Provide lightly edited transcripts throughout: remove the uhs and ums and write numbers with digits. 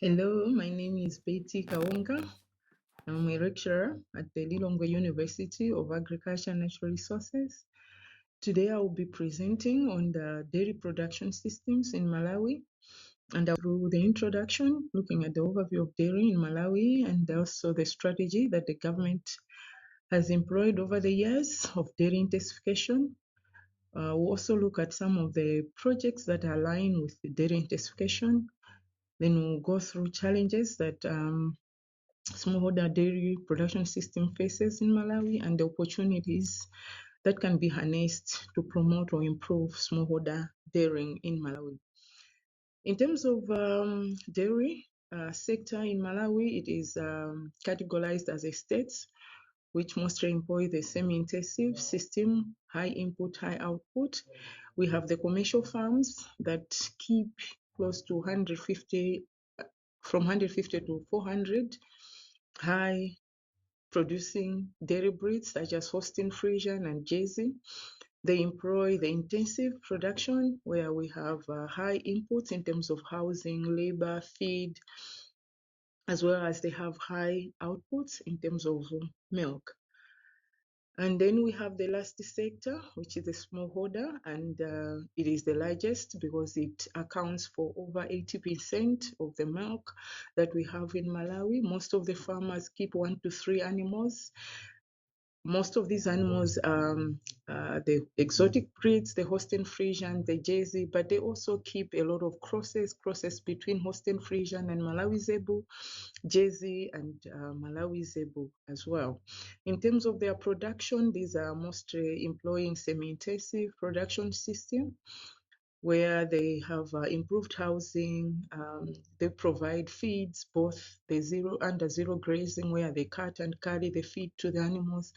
Hello, my name is Bettie Kawonga. I'm a lecturer at the Lilongwe University of Agriculture and Natural Resources. Today I will be presenting on the dairy production systems in Malawi, and through the introduction, looking at the overview of dairy in Malawi and also the strategy that the government has employed over the years of dairy intensification. We'll also look at some of the projects that align with the dairy intensification. Then we'll go through challenges that smallholder dairy production system faces in Malawi and the opportunities that can be harnessed to promote or improve smallholder dairying in Malawi. In terms of dairy sector in Malawi, it is categorized as estates, which mostly employ the semi-intensive system, high input, high output. We have the commercial farms that keep close to 150, from 150 to 400 high producing dairy breeds such as Holstein Friesian and Jersey. They employ the intensive production where we have high inputs in terms of housing, labor, feed, as well as they have high outputs in terms of milk. And then we have the last sector, which is the smallholder, and it is the largest because it accounts for over 80% of the milk that we have in Malawi. Most of the farmers keep 1 to 3 animals. Most of these animals, the exotic breeds, the Holstein Friesian, the Jersey, but they also keep a lot of crosses between Holstein Friesian and Malawi Zebu, Jersey and Malawi Zebu as well. In terms of their production, these are mostly employing semi-intensive production system where they have improved housing. They provide feeds, both the under zero grazing, where they cut and carry the feed to the animals,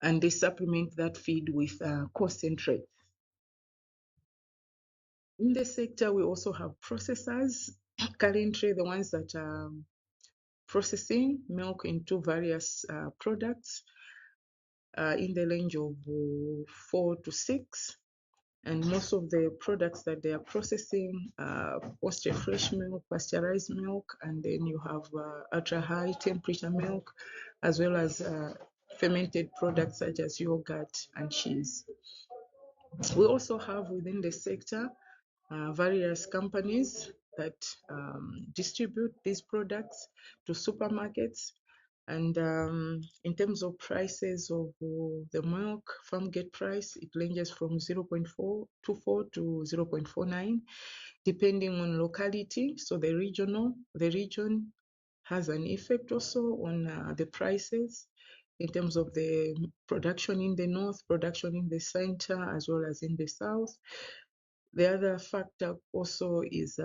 and they supplement that feed with concentrate. In the sector, we also have processors, currently the ones that are processing milk into various products in the range of 4 to 6. And most of the products that they are processing are mostly fresh milk, pasteurized milk, and then you have ultra high temperature milk, as well as fermented products such as yogurt and cheese. We also have within the sector various companies that distribute these products to supermarkets. And in terms of prices of the milk, farm gate price, it ranges from 0.424 to 0.49, depending on locality. So the region has an effect also on the prices in terms of the production in the north, production in the center, as well as in the south. The other factor also is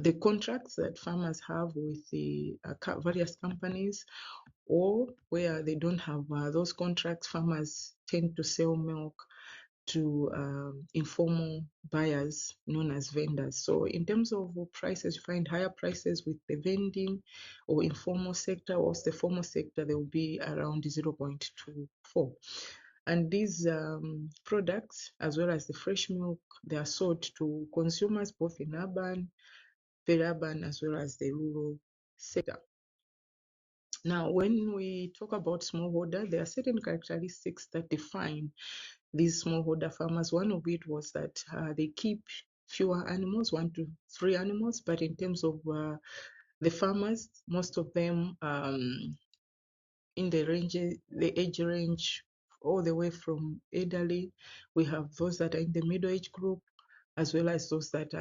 the contracts that farmers have with the various companies, or where they don't have those contracts, farmers tend to sell milk to informal buyers known as vendors. So in terms of prices, you find higher prices with the vending or informal sector, whilst the formal sector, they will be around 0.24. And these products, as well as the fresh milk, they are sold to consumers both in urban, peri-urban, as well as the rural sector. Now, when we talk about smallholder, there are certain characteristics that define these smallholder farmers. One of it was that they keep fewer animals, 1 to 3 animals, but in terms of the farmers, most of them in the age range all the way from elderly. We have those that are in the middle age group, as well as those that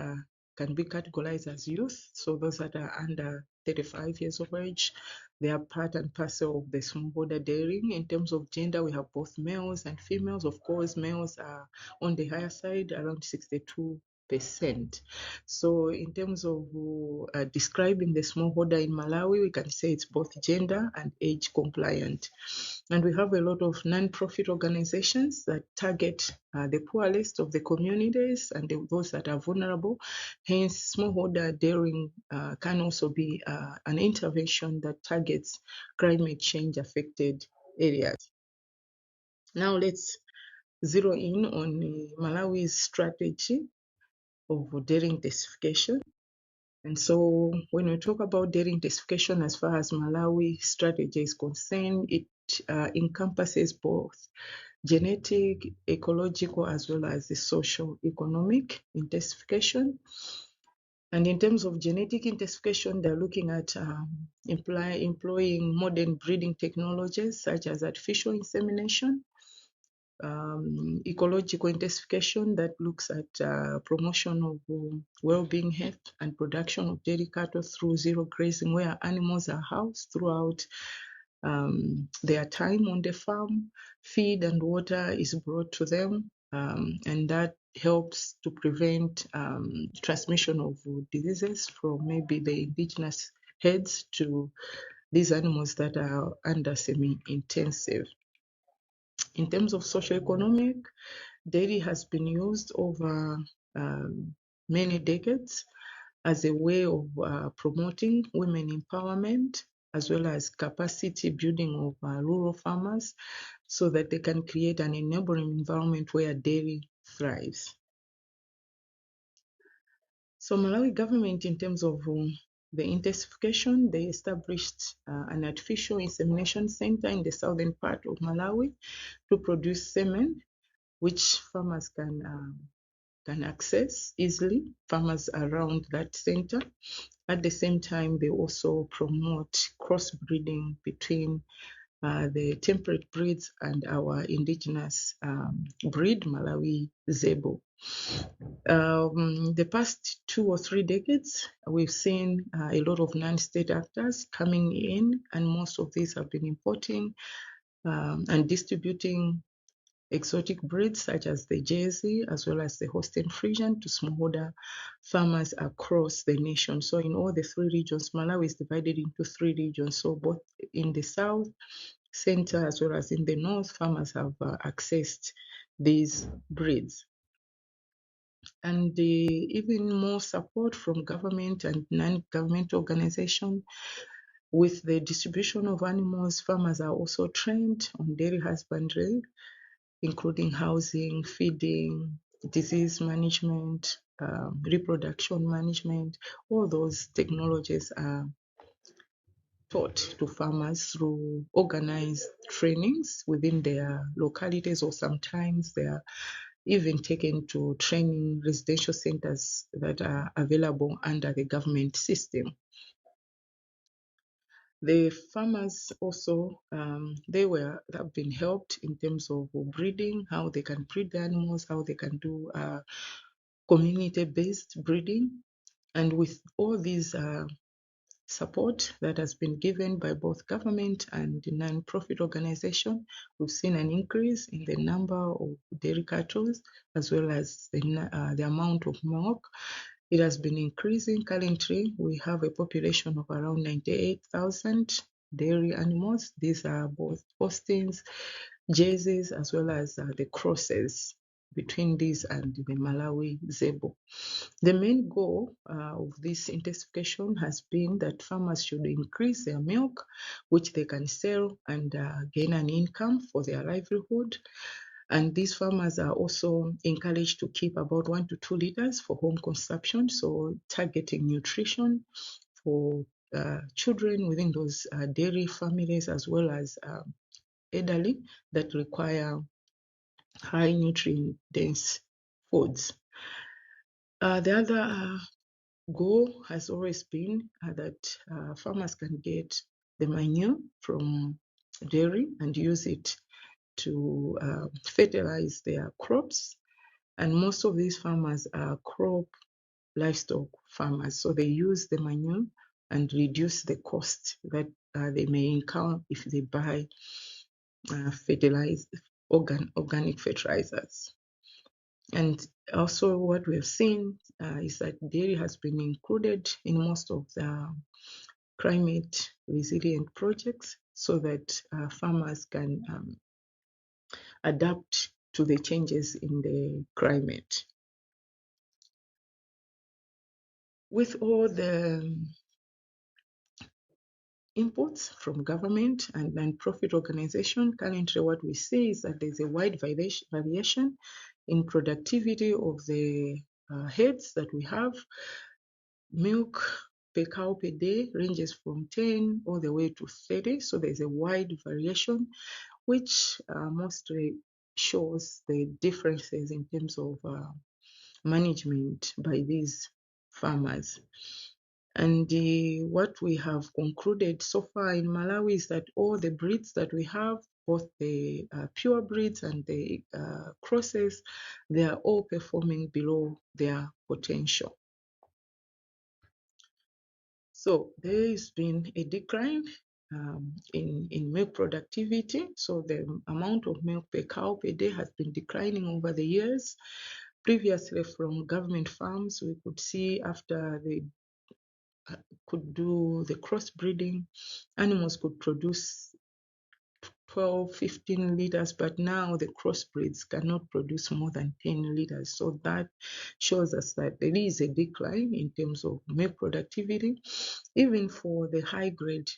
can be categorized as youth. So those that are under 35 years of age, they are part and parcel of the smallholder dairying. In terms of gender, we have both males and females. Of course, males are on the higher side, around 62%. So in terms of describing the smallholder in Malawi, we can say it's both gender and age compliant. And we have a lot of non-profit organizations that target the poorest of the communities and those that are vulnerable. Hence, smallholder dairying can also be an intervention that targets climate change affected areas. Now let's zero in on Malawi's strategy of dairy intensification. And so when we talk about dairy intensification as far as Malawi strategy is concerned, it encompasses both genetic, ecological, as well as the social economic intensification. And in terms of genetic intensification, they're looking at employing modern breeding technologies such as artificial insemination, ecological intensification that looks at promotion of well-being, health, and production of dairy cattle through zero grazing, where animals are housed throughout their time on the farm. Feed and water is brought to them, and that helps to prevent transmission of diseases from maybe the indigenous herds to these animals that are under semi-intensive. In terms of socio-economic, dairy has been used over many decades as a way of promoting women empowerment, as well as capacity building of rural farmers so that they can create an enabling environment where dairy thrives. So Malawi government, in terms of the intensification, they established an artificial insemination center in the southern part of Malawi to produce semen, which farmers can access easily, farmers around that center. At the same time, they also promote crossbreeding between the temperate breeds and our indigenous breed, Malawi Zebo. The past 2 or 3 decades, we've seen a lot of non-state actors coming in, and most of these have been importing and distributing exotic breeds such as the Jersey as well as the Holstein Friesian to smallholder farmers across the nation. So in all the 3 regions, Malawi is divided into 3 regions. So both in the south, center, as well as in the north, farmers have accessed these breeds. And even more support from government and non-government organizations. With the distribution of animals, farmers are also trained on dairy husbandry, including housing, feeding, disease management, reproduction management. All those technologies are taught to farmers through organized trainings within their localities, or sometimes they are even taken to training residential centers that are available under the government system. The farmers also, have been helped in terms of breeding, how they can breed the animals, how they can do community-based breeding. And with all these support that has been given by both government and the non-profit organization, we've seen an increase in the number of dairy cattle as well as the amount of milk. It has been increasing. Currently, we have a population of around 98,000 dairy animals. These are both Holsteins, Jerseys, as well as the crosses between these and the Malawi Zebo. The main goal of this intensification has been that farmers should increase their milk, which they can sell and gain an income for their livelihood. And these farmers are also encouraged to keep about 1 to 2 liters for home consumption, so targeting nutrition for children within those dairy families, as well as elderly that require high nutrient-dense foods. The other goal has always been that farmers can get the manure from dairy and use it to fertilize their crops. And most of these farmers are crop livestock farmers, so they use the manure and reduce the cost that they may incur if they buy organic fertilizers. And also what we have seen is that dairy has been included in most of the climate resilient projects so that farmers can adapt to the changes in the climate. With all the inputs from government and non-profit organization, currently what we see is that there's a wide variation in productivity of the herds that we have. milk per cow per day ranges from 10 all the way to 30. So there's a wide variation, which mostly shows the differences in terms of management by these farmers. And what we have concluded so far in Malawi is that all the breeds that we have, both the pure breeds and the crosses, they are all performing below their potential. So there has been a decline in milk productivity. So the amount of milk per cow per day has been declining over the years. Previously, from government farms, we could see after they could do the crossbreeding, animals could produce 12, 15 liters, but now the crossbreeds cannot produce more than 10 liters. So that shows us that there is a decline in terms of milk productivity. Even for the high grade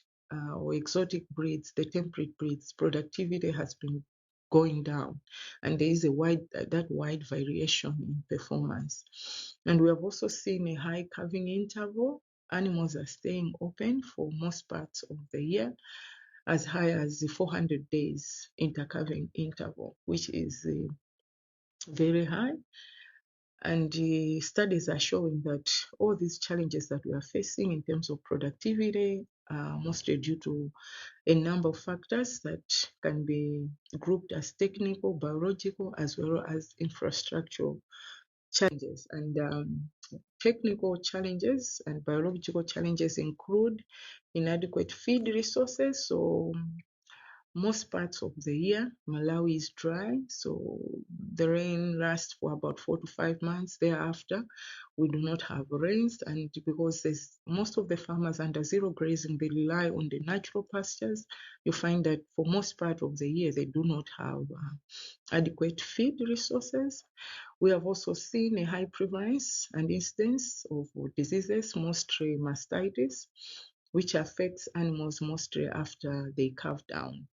or exotic breeds, the temperate breeds, productivity has been going down, and there is a wide variation in performance. And we have also seen a high calving interval. Animals are staying open for most parts of the year, as high as the 400 days intercalving interval, which is very high. And the studies are showing that all these challenges that we are facing in terms of productivity are mostly due to a number of factors that can be grouped as technical, biological, as well as infrastructural challenges. And technical challenges and biological challenges include inadequate feed resources. So most parts of the year, Malawi is dry, so the rain lasts for about 4 to 5 months. Thereafter, we do not have rains, and because most of the farmers under zero grazing, they rely on the natural pastures. You find that for most part of the year, they do not have adequate feed resources. We have also seen a high prevalence and incidence of diseases, mostly mastitis, which affects animals mostly after they calve down.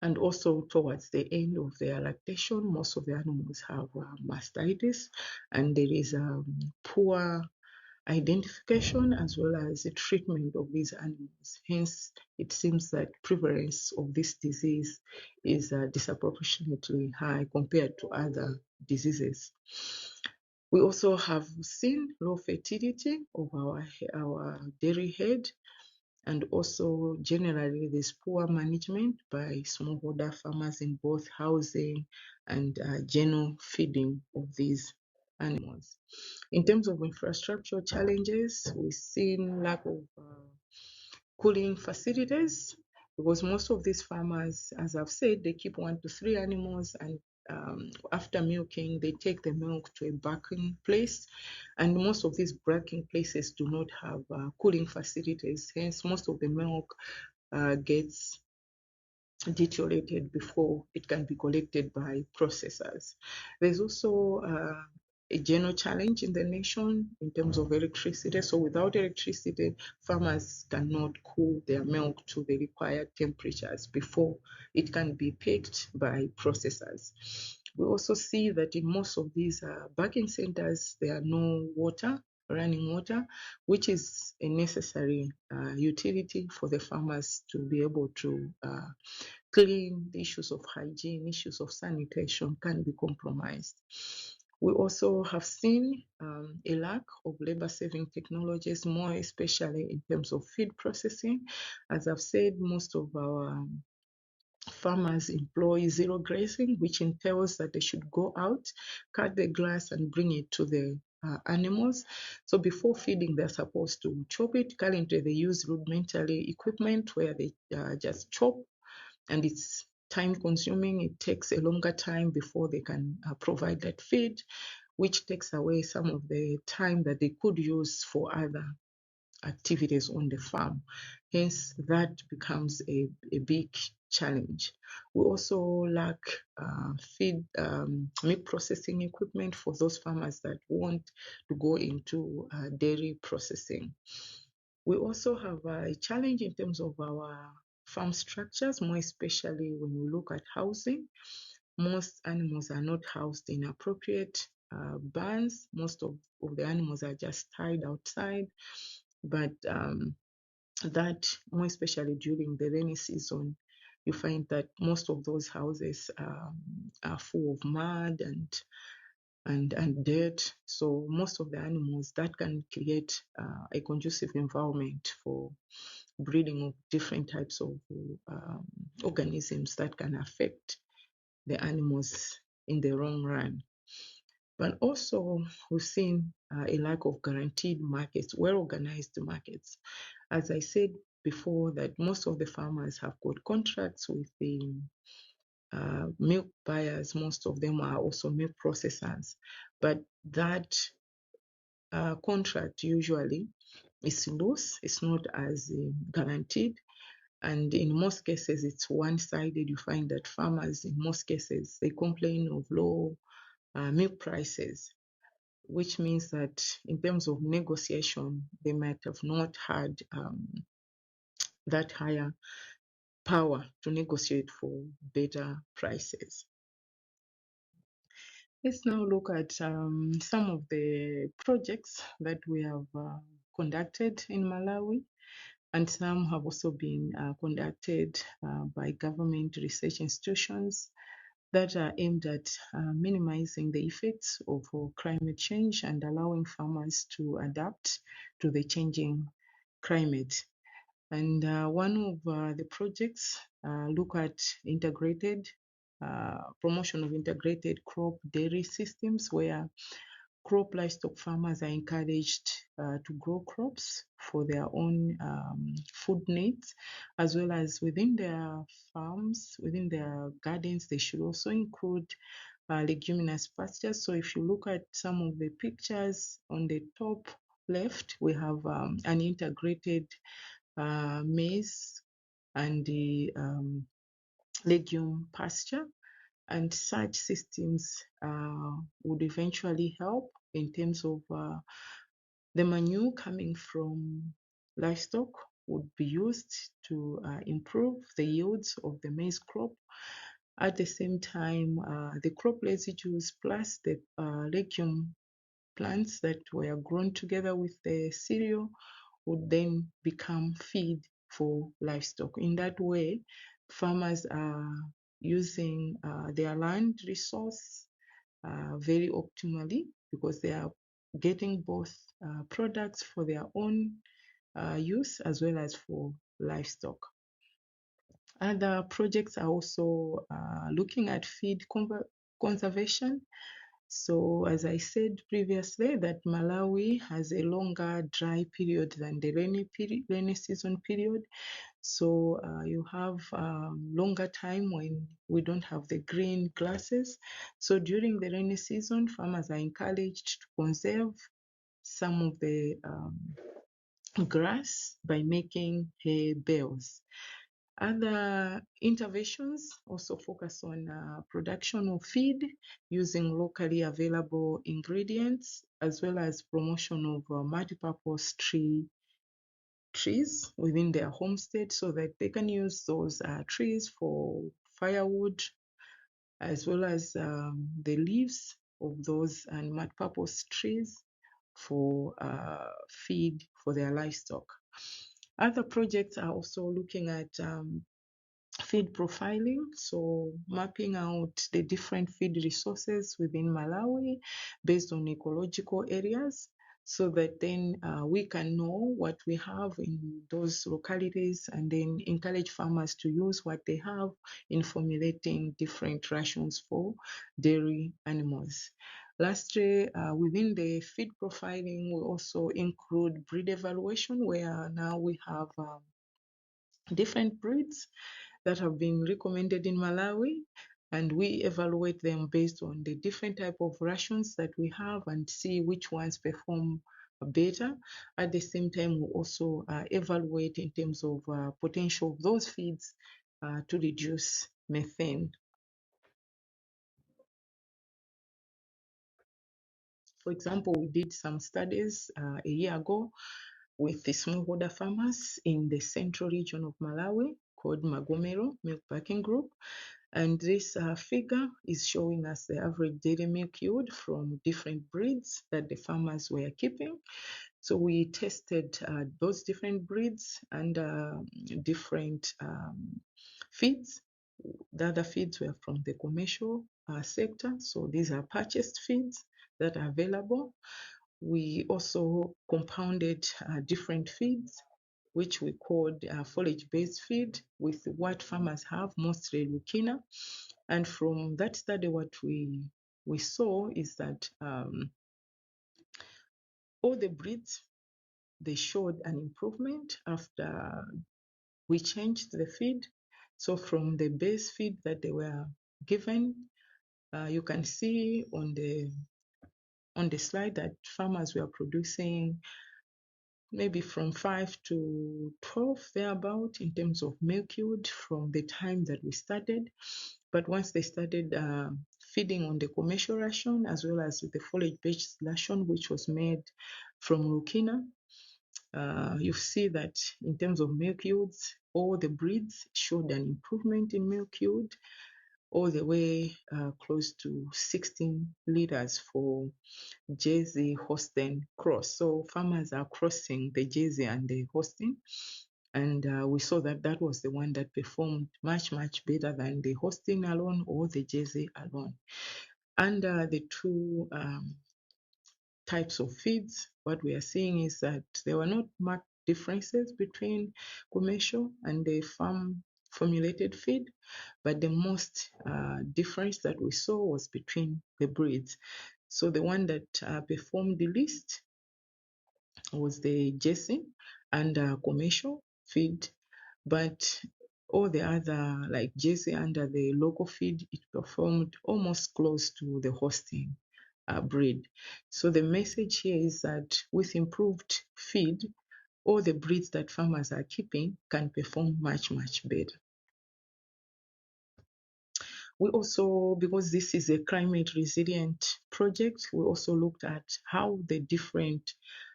And also towards the end of their lactation, most of the animals have mastitis, and there is poor identification as well as the treatment of these animals. Hence, it seems that prevalence of this disease is disproportionately high compared to other diseases. We also have seen low fertility of our dairy herd, and also generally there's poor management by smallholder farmers in both housing and general feeding of these animals. In terms of infrastructure challenges, we've seen lack of cooling facilities, because most of these farmers, as I've said, they keep 1 to 3 animals, and after milking, they take the milk to a barking place, and most of these barking places do not have cooling facilities. Hence, most of the milk gets deteriorated before it can be collected by processors. There's also a general challenge in the nation in terms of electricity. So without electricity, farmers cannot cool their milk to the required temperatures before it can be picked by processors. We also see that in most of these barking centers, there are no running water, which is a necessary utility for the farmers to be able to clean. The issues of hygiene, issues of sanitation can be compromised. We also have seen a lack of labor-saving technologies, more especially in terms of feed processing. As I've said, most of our farmers employ zero grazing, which entails that they should go out, cut the grass, and bring it to the animals. So before feeding, they're supposed to chop it. Currently, they use rudimentary equipment where they just chop, and it's time consuming. It takes a longer time before they can provide that feed, which takes away some of the time that they could use for other activities on the farm. Hence, that becomes a big challenge. We also lack milk processing equipment for those farmers that want to go into dairy processing. We also have a challenge in terms of our farm structures, more especially when we look at housing. Most animals are not housed in appropriate barns. Most of the animals are just tied outside, but that, more especially during the rainy season, you find that most of those houses are full of mud and dirt. So most of the animals, that can create a conducive environment for breeding of different types of organisms that can affect the animals in the long run. But also, we've seen a lack of guaranteed markets, well-organized markets. As I said before, that most of the farmers have got contracts with the milk buyers. Most of them are also milk processors, but that contract usually is loose. It's not as guaranteed, and in most cases it's one-sided. You find that farmers, in most cases, they complain of low milk prices, which means that in terms of negotiation, they might have not had that higher power to negotiate for better prices. Let's now look at some of the projects that we have conducted in Malawi, and some have also been conducted by government research institutions that are aimed at minimizing the effects of climate change and allowing farmers to adapt to the changing climate. And one of the projects look at integrated promotion of integrated crop dairy systems, where crop livestock farmers are encouraged to grow crops for their own food needs, as well as within their farms, within their gardens, they should also include leguminous pastures. So if you look at some of the pictures on the top left, we have an integrated maize and the legume pasture, and such systems would eventually help in terms of the manure coming from livestock would be used to improve the yields of the maize crop. At the same time, the crop residues plus the legume plants that were grown together with the cereal would then become feed for livestock. In that way, farmers are using their land resource very optimally, because they are getting both products for their own use as well as for livestock. Other projects are also looking at feed conservation. So as I said previously, that Malawi has a longer dry period than the rainy season period. So you have longer time when we don't have the green grasses. So during the rainy season, farmers are encouraged to conserve some of the grass by making hay bales. Other interventions also focus on production of feed using locally available ingredients, as well as promotion of multi-purpose trees within their homestead, so that they can use those trees for firewood, as well as the leaves of those and multi-purpose trees for feed for their livestock. Other projects are also looking at feed profiling, so mapping out the different feed resources within Malawi based on ecological areas, so that then we can know what we have in those localities, and then encourage farmers to use what they have in formulating different rations for dairy animals. Lastly, within the feed profiling, we also include breed evaluation, where now we have different breeds that have been recommended in Malawi, and we evaluate them based on the different type of rations that we have and see which ones perform better. At the same time, we also evaluate in terms of potential of those feeds to reduce methane. For example, we did some studies a year ago with the smallholder farmers in the central region of Malawi called Magomero Milk Packing Group. And this figure is showing us the average daily milk yield from different breeds that the farmers were keeping. So we tested those different breeds and different feeds. The other feeds were from the commercial sector. So these are purchased feeds that are available. We also compounded different feeds, which we called forage-based feed, with what farmers have, mostly LUANAR. And from that study, what we saw is that all the breeds, they showed an improvement after we changed the feed. So from the base feed that they were given, you can see on the slide that farmers were producing maybe from 5 to 12 thereabout in terms of milk yield from the time that we started. But once they started feeding on the commercial ration as well as the forage-based ration, which was made from LUANAR, you see that in terms of milk yields, all the breeds showed an improvement in milk yield, all the way close to 16 liters for Jersey Holstein cross. So farmers are crossing the Jersey and the Holstein, and we saw that that was the one that performed much better than the Holstein alone or the Jersey alone. And the two types of feeds, what we are seeing is that there were not marked differences between commercial and the farm formulated feed, but the most difference that we saw was between the breeds. So the one that performed the least was the Jersey and commercial feed, but all the other, like Jersey under the local feed, it performed almost close to the Holstein breed. So the message here is that with improved feed, all the breeds that farmers are keeping can perform much better. We also, because this is a climate resilient project, we also looked at how the different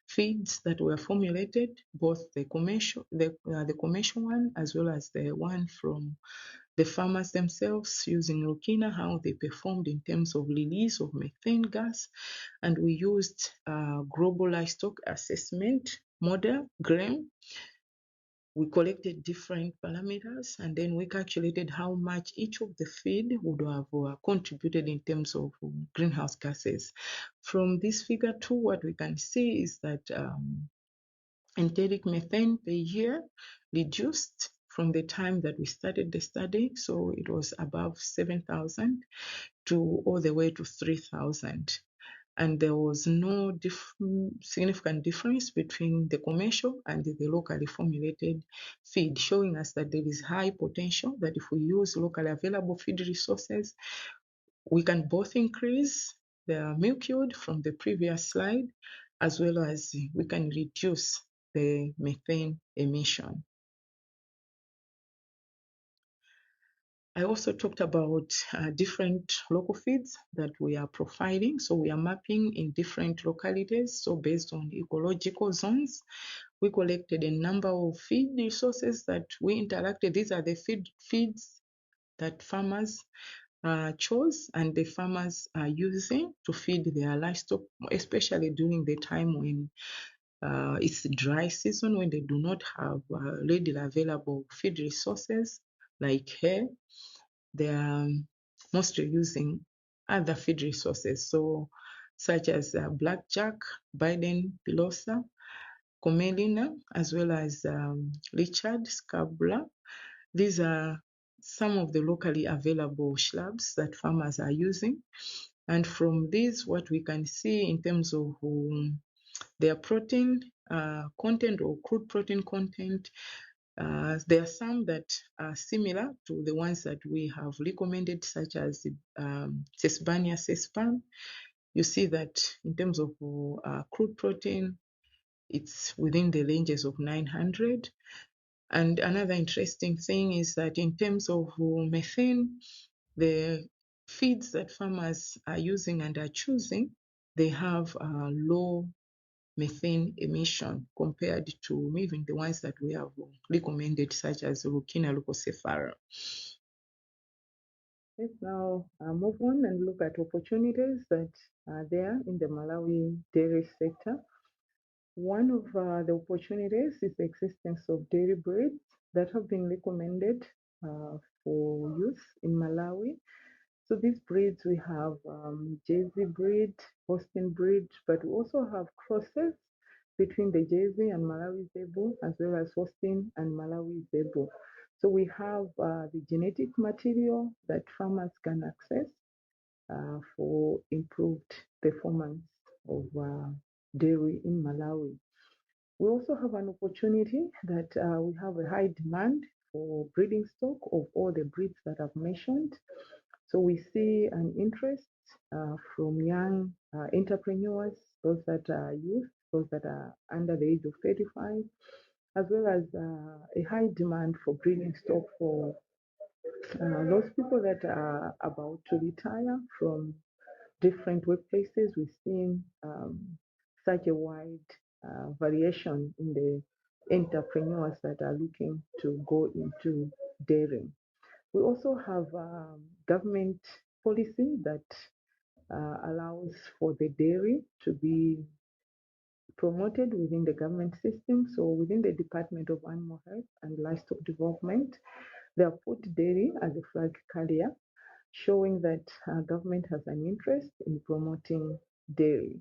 feeds that were formulated, both the commercial one as well as the one from the farmers themselves using LUANAR, how they performed in terms of release of methane gas. And we used global livestock assessment model, GRAM. We collected different parameters and then we calculated how much each of the feed would have contributed in terms of greenhouse gases. From this figure too, what we can see is that enteric methane per year reduced from the time that we started the study. So it was above 7,000 to all the way to 3,000. And there was no significant difference between the commercial and the locally formulated feed, showing us that there is high potential that if we use locally available feed resources, we can both increase the milk yield from the previous slide, as well as we can reduce the methane emission. I also talked about different local feeds that we are profiling. So we are mapping in different localities. So based on ecological zones, we collected a number of feed resources that we interacted. These are the feeds that farmers chose and the farmers are using to feed their livestock, especially during the time when it's dry season, when they do not have readily available feed resources like hay. They are mostly using other feed resources, so such as blackjack, Biden, pilosa, Comelina, as well as Richard, Scabra. These are some of the locally available shrubs that farmers are using. And from this, what we can see in terms of their protein content or crude protein content, there are some that are similar to the ones that we have recommended, such as Sesbania sespan. You see that in terms of crude protein, it's within the ranges of 900. And another interesting thing is that in terms of methane, the feeds that farmers are using and are choosing, they have low methane emission compared to even the ones that we have recommended, such as LUANAR, Leucocephala. Let's now move on and look at opportunities that are there in the Malawi dairy sector. One of the opportunities is the existence of dairy breeds that have been recommended for use in Malawi. So these breeds, we have Jersey breed, Holstein breed, but we also have crosses between the Jersey and Malawi Zebu, as well as Holstein and Malawi Zebu. So we have the genetic material that farmers can access for improved performance of dairy in Malawi. We also have an opportunity that we have a high demand for breeding stock of all the breeds that I've mentioned. So we see an interest from young entrepreneurs, those that are youth, those that are under the age of 35, as well as a high demand for breeding stock for those people that are about to retire from different workplaces. We've seen such a wide variation in the entrepreneurs that are looking to go into dairy. We also have government policy that allows for the dairy to be promoted within the government system. So within the Department of Animal Health and Livestock Development, they have put dairy as a flag carrier, showing that government has an interest in promoting dairy.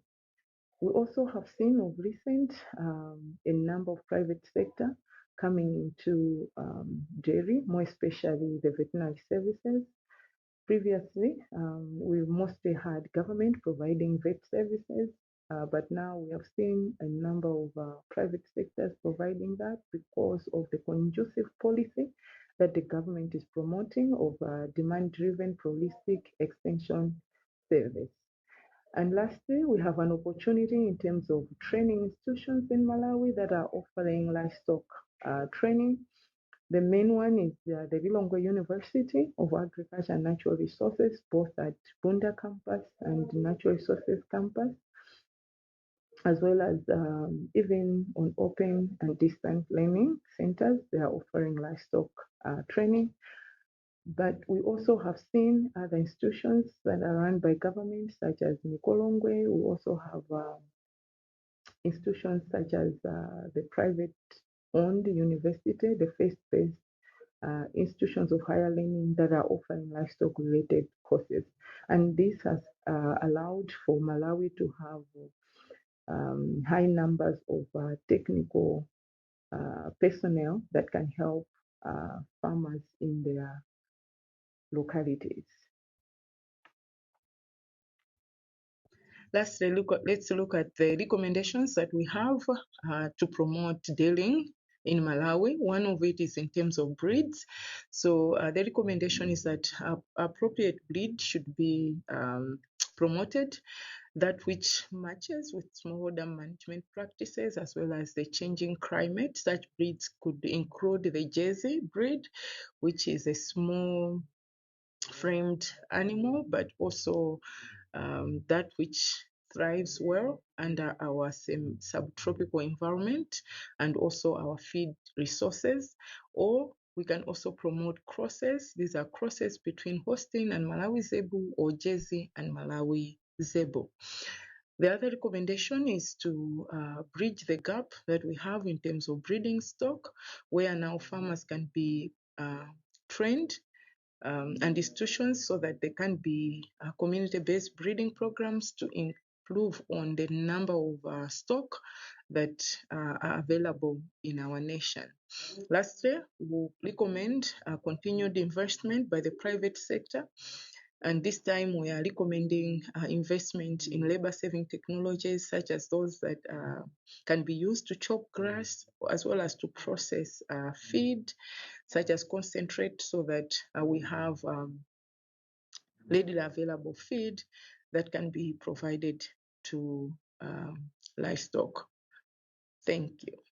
We also have seen of recent a number of private sector coming into dairy, more especially the veterinary services. Previously, we mostly had government providing vet services, but now we have seen a number of private sectors providing that because of the conducive policy that the government is promoting of demand-driven holistic extension service. And lastly, we have an opportunity in terms of training institutions in Malawi that are offering livestock training. The main one is the Lilongwe University of Agriculture and Natural Resources, both at Bunda campus and Natural Resources campus, as well as even on open and distance learning centers. They are offering livestock training. But we also have seen other institutions that are run by government, such as Lilongwe. We also have institutions such as the private-owned university, the faith-based institutions of higher learning that are offering livestock-related courses. And this has allowed for Malawi to have high numbers of technical personnel that can help farmers in their localities. Let's look at the recommendations that we have to promote dairying in Malawi. One of it is in terms of breeds. So the recommendation is that appropriate breed should be promoted, that which matches with smallholder management practices as well as the changing climate. Such breeds could include the Jersey breed, which is a small framed animal, but also that which thrives well under our subtropical environment and also our feed resources. Or we can also promote crosses. These are crosses between Holstein and Malawi Zebu or Jersey and Malawi Zebu. The other recommendation is to bridge the gap that we have in terms of breeding stock, where now farmers can be trained and institutions so that there can be community-based breeding programs to improve on the number of stock that are available in our nation. Lastly, we recommend continued investment by the private sector. And this time we are recommending investment in labor-saving technologies such as those that can be used to chop grass as well as to process feed, such as concentrate, so that we have readily available feed that can be provided to livestock. Thank you.